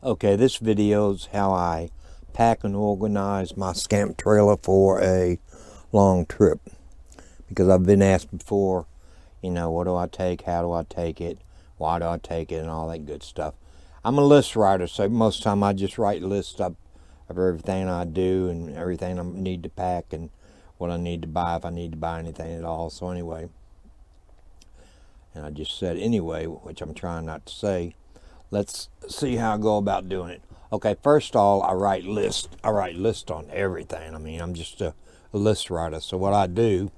Okay, this video is how I pack and organize my Scamp trailer for a long trip. Because I've been asked before, what do I take, how do I take it, why do I take it, and all that good stuff. I'm a list writer, so most of the time I just write lists up of everything I do and everything I need to pack and what I need to buy if I need to buy anything at all. So anyway, and I just said anyway, which I'm trying not to say. Let's see how I go about doing it. Okay, first of all, I write lists. I write lists on everything. I mean, I'm just a list writer. So what I do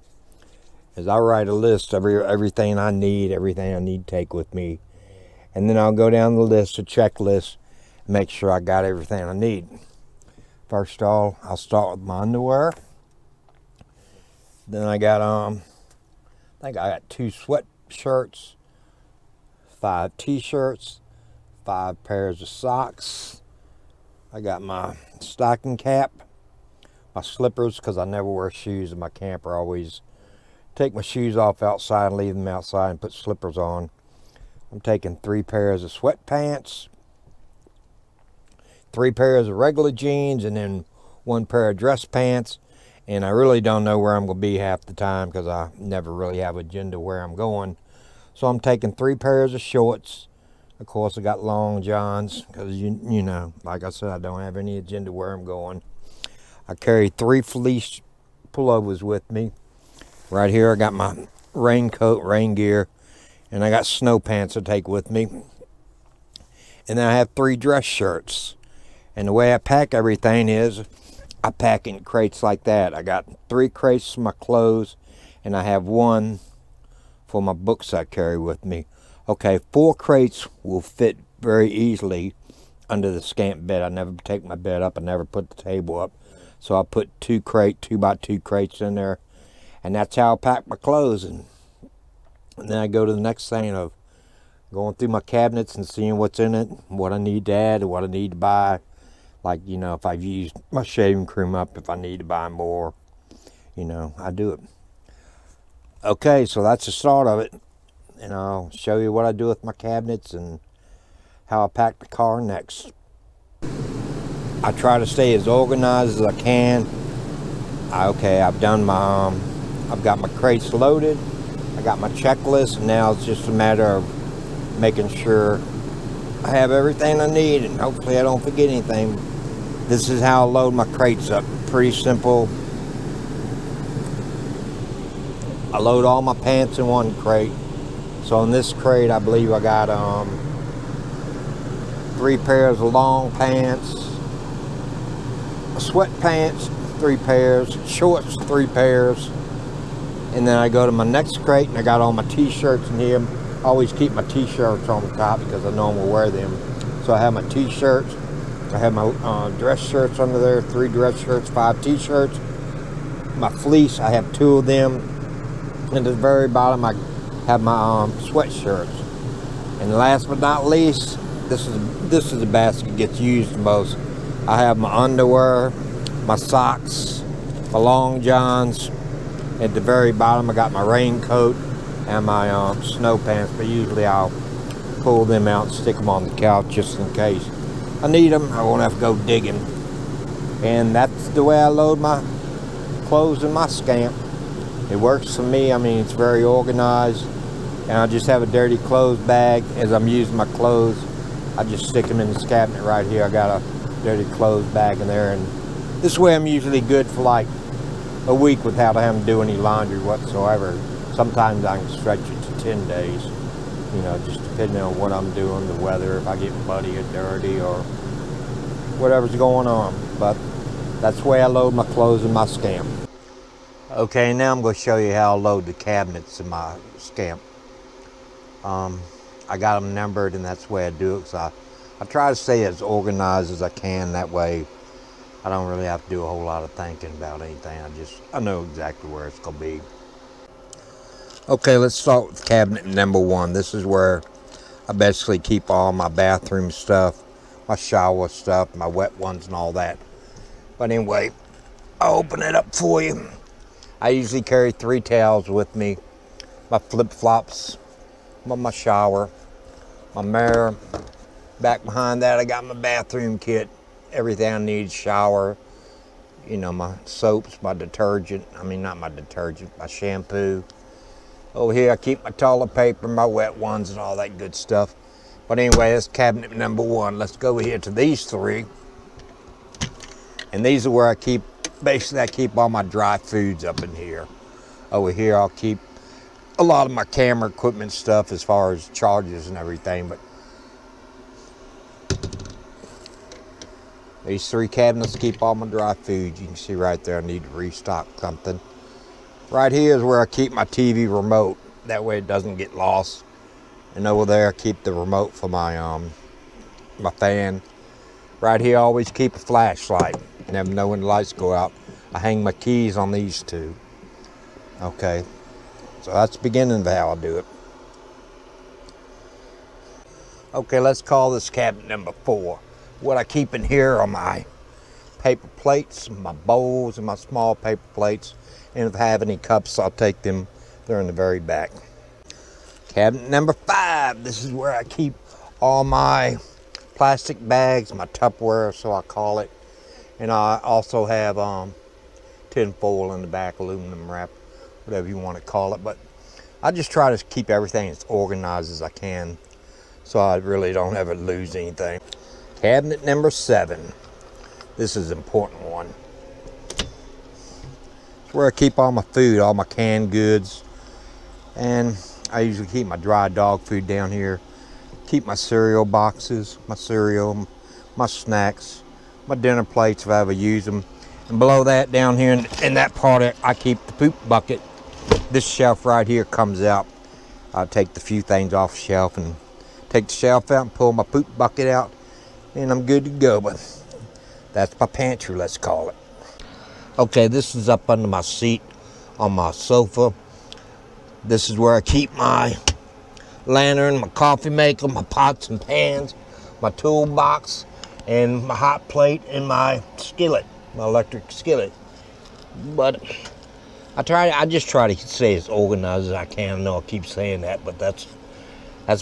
is I write a list of everything I need to take with me. And then I'll go down the list, a checklist, and make sure I got everything I need. First of all, I'll start with my underwear. Then I got, I think I got 2 sweatshirts, 5 t-shirts, 5 pairs of socks. I got my stocking cap, my slippers, because I never wear shoes in my camper. I always take my shoes off outside and leave them outside and put slippers on. I'm taking 3 pairs of sweatpants, 3 pairs of regular jeans, and then 1 pair of dress pants. And I really don't know where I'm going to be half the time because I never really have an agenda where I'm going. So I'm taking 3 pairs of shorts. Of course, I got long johns because, you know, like I said, I don't have any agenda where I'm going. I carry 3 fleece pullovers with me. Right here, I got my raincoat, rain gear, and I got snow pants to take with me. And then I have 3 dress shirts. And the way I pack everything is I pack in crates like that. I got 3 crates for my clothes, and I have 1 for my books I carry with me. Okay, 4 crates will fit very easily under the Scamp bed. I never take my bed up. I never put the table up. So I put 2 by 2 crates in there. And that's how I pack my clothes. And then I go to the next thing of going through my cabinets and seeing what's in it, what I need to add, and what I need to buy. Like, if I've used my shaving cream up, if I need to buy more, I do it. Okay, so that's the start of it. And I'll show you what I do with my cabinets and how I pack the car next. I try to stay as organized as I can. I've done my, I've got my crates loaded. I got my checklist, and now it's just a matter of making sure I have everything I need, and hopefully I don't forget anything. This is how I load my crates up. Pretty simple. I load all my pants in 1 crate. So in this crate, I believe I got 3 pairs of long pants, sweatpants, 3 pairs, shorts, 3 pairs. And then I go to my next crate, and I got all my t-shirts in here. I always keep my t-shirts on the top because I know I'm going to wear them. So I have my t-shirts. I have my dress shirts under there, 3 dress shirts, 5 t-shirts. My fleece, I have 2 of them. And at the very bottom, I have my sweatshirts. And last but not least, this is the basket that gets used the most. I have my underwear, my socks, my long johns. At the very bottom, I got my raincoat and my snow pants, but usually I'll pull them out and stick them on the couch just in case I need them. I won't have to go digging. And that's the way I load my clothes in my Scamp. It works for me. I mean, it's very organized. And I just have a dirty clothes bag. As I'm using my clothes, I just stick them in this cabinet right here. I got a dirty clothes bag in there. And this way I'm usually good for like a week without having to do any laundry whatsoever. Sometimes I can stretch it to 10 days. Just depending on what I'm doing, the weather, if I get muddy or dirty or whatever's going on. But that's the way I load my clothes in my Scamp. Okay, now I'm going to show you how I load the cabinets in my Scamp. I got them numbered, and that's the way I do it. So I try to stay as organized as I can. That way I don't really have to do a whole lot of thinking about anything. I know exactly where it's going to be. Okay, let's start with cabinet number 1. This is where I basically keep all my bathroom stuff, my shower stuff, my wet ones and all that. But anyway, I'll open it up for you. I usually carry 3 towels with me, my flip-flops, my shower, my mirror, Back behind that, I got my bathroom kit. Everything I need, shower, you know, my soaps, my detergent. I mean, not my detergent, my shampoo. Over here, I keep my toilet paper, my wet ones, and all that good stuff. But anyway, that's cabinet number one. Let's go over here to these three. And these are where I keep, basically I keep all my dry foods up in here. Over here, I'll keep a lot of my camera equipment stuff as far as chargers and everything. But these three cabinets keep all my dry foods. You can see right there, I need to restock something. Right here is where I keep my TV remote. That way it doesn't get lost. And over there, I keep the remote for my my fan. Right here, I always keep a flashlight. Never know when the lights go out. I hang my keys on these two. Okay, so that's the beginning of how I do it. Okay, let's call this cabinet number 4. What I keep in here are my paper plates, my bowls, and my small paper plates. And if I have any cups, I'll take them. They're in the very back. Cabinet number 5. This is where I keep all my plastic bags, my Tupperware, so I call it. And I also have tin foil in the back, aluminum wrap, whatever you want to call it. But I just try to keep everything as organized as I can, so I really don't ever lose anything. Cabinet number 7. This is an important one. It's where I keep all my food, all my canned goods. And I usually keep my dry dog food down here. Keep my cereal boxes, my cereal, my snacks, my dinner plates if I ever use them. And below that, down here in that part, I keep the poop bucket. This shelf right here comes out. I'll take the few things off the shelf and take the shelf out and pull my poop bucket out, and I'm good to go. But that's my pantry, let's call it. Okay, this is up under my seat on my sofa. This is where I keep my lantern, my coffee maker, my pots and pans, my toolbox, and my hot plate, and my skillet, my electric skillet. But I just try to stay as organized as I can. I know I keep saying that, but that's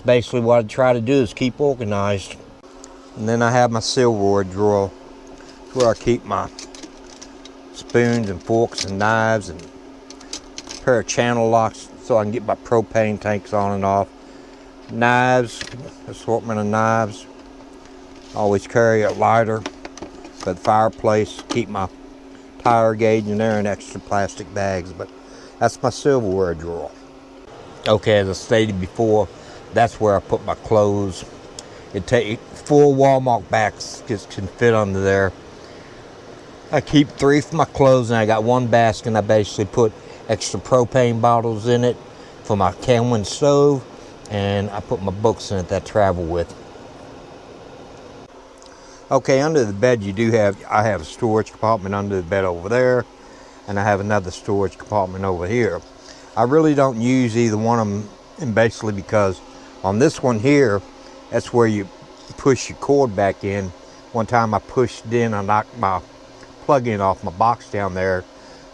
basically what I try to do, is keep organized. And then I have my silverware drawer, where I keep my spoons and forks and knives and a pair of channel locks so I can get my propane tanks on and off. Knives, assortment of knives. Always carry a lighter for the fireplace. Keep my tire gauge in there and extra plastic bags. But that's my silverware drawer. Okay, as I stated before, that's where I put my clothes. It takes 4 Walmart bags just can fit under there. I keep 3 for my clothes, and I got 1 basket, and I basically put extra propane bottles in it for my Camlin stove, and I put my books in it that I travel with. Okay, under the bed I have a storage compartment under the bed over there, and I have another storage compartment over here. I really don't use either one of them, and basically because on this one here, that's where you push your cord back in. One time I pushed in, I knocked my plug-in off my box down there,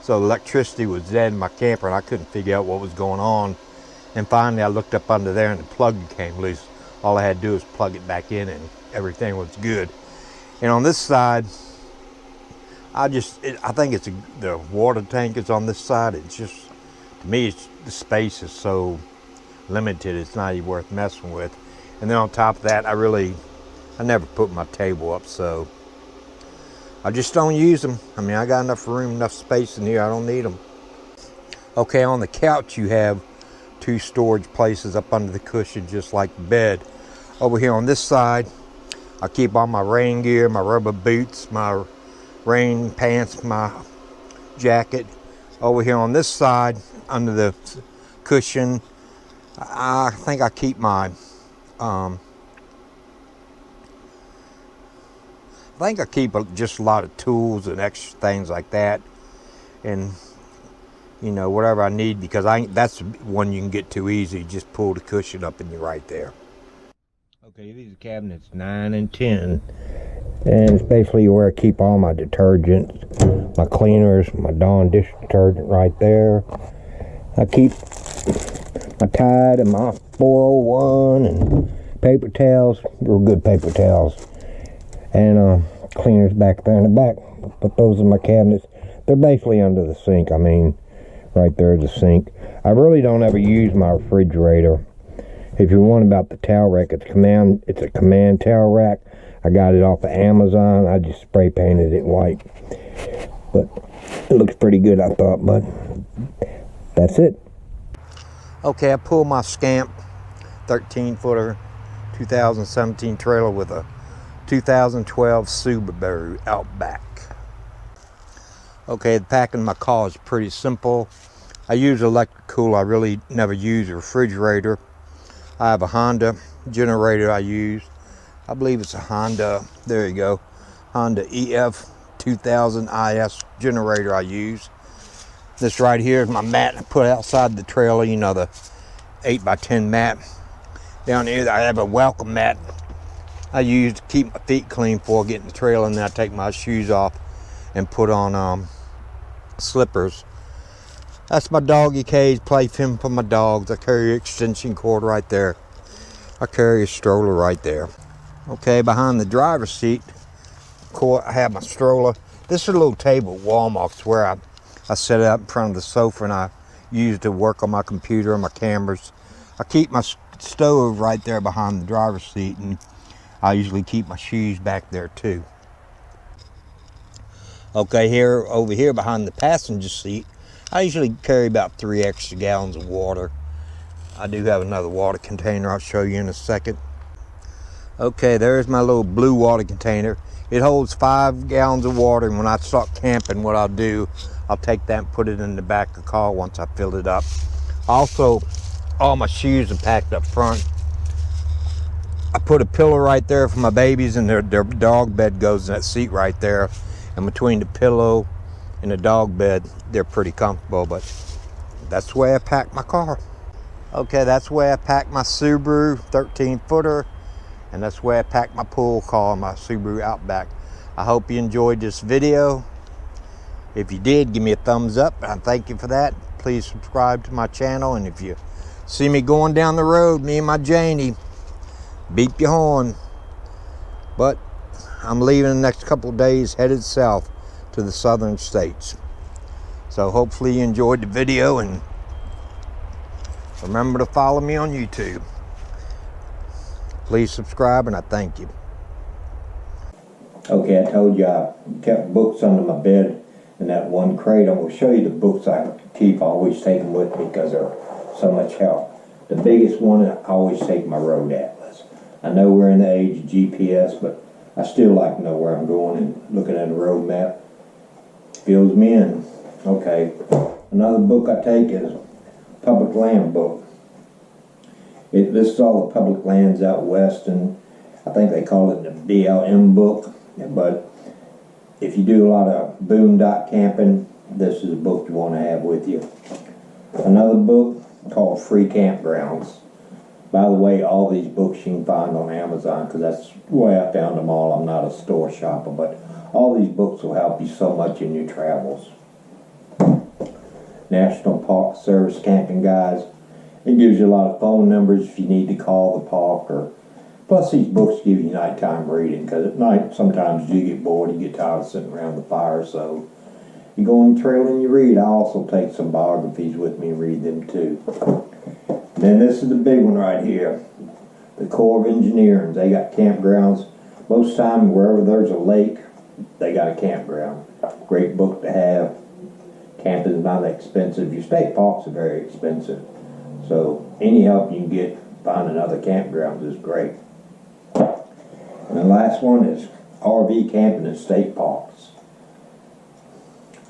so the electricity was dead in my camper, and I couldn't figure out what was going on. And finally I looked up under there and the plug came loose. All I had to do was plug it back in and everything was good. And on this side, I think it's the water tank is on this side. It's just, to me, the space is so limited, it's not even worth messing with. And then on top of that, I never put my table up, so I just don't use them. I mean, I got enough room, enough space in here, I don't need them. Okay, on the couch you have 2 storage places up under the cushion, just like the bed. Over here on this side, I keep all my rain gear, my rubber boots, my rain pants, my jacket. Over here on this side, under the cushion, I think I keep my, just a lot of tools and extra things like that. And, you know, whatever I need, because that's one you can get too easy. Just pull the cushion up and you're right there. Okay, these are cabinets 9 and 10. And it's basically where I keep all my detergents, my cleaners, my Dawn dish detergent right there. I keep my Tide and my 401 and paper towels, real good paper towels, and cleaners back there in the back. But those are my cabinets. They're basically under the sink. I mean, right there's the sink. I really don't ever use my refrigerator. If you're wondering about the towel rack, it's a command towel rack. I got it off of Amazon. I just spray painted it white. But it looks pretty good, I thought, but that's it. Okay, I pulled my Scamp 13-footer 2017 trailer with a 2012 Subura Outback. Okay, the packing my car is pretty simple. I use electric cool. I really never use a refrigerator. I have a Honda generator I use. I believe it's a Honda, there you go, Honda EF 2000 IS generator I use. This right here is my mat I put outside the trailer, you know, the 8x10 mat. Down here I have a welcome mat I use to keep my feet clean before getting the trailer, and then I take my shoes off and put on slippers. That's my doggy cage, playpen for my dogs. I carry an extension cord right there. I carry a stroller right there. Okay, behind the driver's seat, I have my stroller. This is a little table at Walmart where I set it up in front of the sofa, and I use it to work on my computer and my cameras. I keep my stove right there behind the driver's seat, and I usually keep my shoes back there too. Okay, over here behind the passenger seat, I usually carry about 3 extra gallons of water. I do have another water container I'll show you in a second. Okay, there's my little blue water container. It holds 5 gallons of water, and when I start camping, what I'll do, I'll take that and put it in the back of the car once I fill it up. Also, all my shoes are packed up front. I put a pillow right there for my babies, and their dog bed goes in that seat right there. And between the pillow and the dog bed, they're pretty comfortable, but that's the way I pack my car. Okay, that's the way I pack my Subaru 13-footer, and that's the way I pack my pool car, my Subura Outback. I hope you enjoyed this video. If you did, give me a thumbs up, and I thank you for that. Please subscribe to my channel, and if you see me going down the road, me and my Janie, beep your horn. But I'm leaving in the next couple of days, headed south to the southern states. So hopefully you enjoyed the video, and remember to follow me on YouTube. Please subscribe, and I thank you. Okay, I told you I kept books under my bed in that one crate. I'm going to show you the books I keep. I always take them with me because they're so much help. The biggest one, I always take my road atlas. I know we're in the age of GPS, but I still like to know where I'm going, and looking at a road map fills me in. Okay, another book I take is a public land book. It lists all the public lands out west, and I think they call it the BLM book. But if you do a lot of boondock camping, this is a book you want to have with you. Another book called Free Campgrounds. By the way, all these books you can find on Amazon, because that's the way I found them all. I'm not a store shopper, but all these books will help you so much in your travels. National Park Service Camping Guides. It gives you a lot of phone numbers if you need to call the park. Plus these books give you nighttime reading, because at night sometimes you get bored, you get tired of sitting around the fire, so you go on the trail and you read. I also take some biographies with me and read them too. Then this is the big one right here, the Corps of Engineers. They got campgrounds. Most time wherever there's a lake, they got a campground. Great book to have. Camping is not expensive. Your state parks are very expensive. So any help you can get finding other campgrounds is great. And the last one is RV camping in state parks.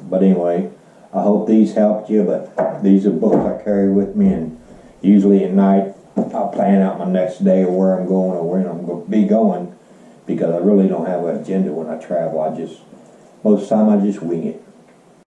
But anyway, I hope these helped you, but these are books I carry with me, and usually at night I'll plan out my next day or where I'm going or where I'm going to be going, because I really don't have an agenda when I travel. Most of the time I just wing it.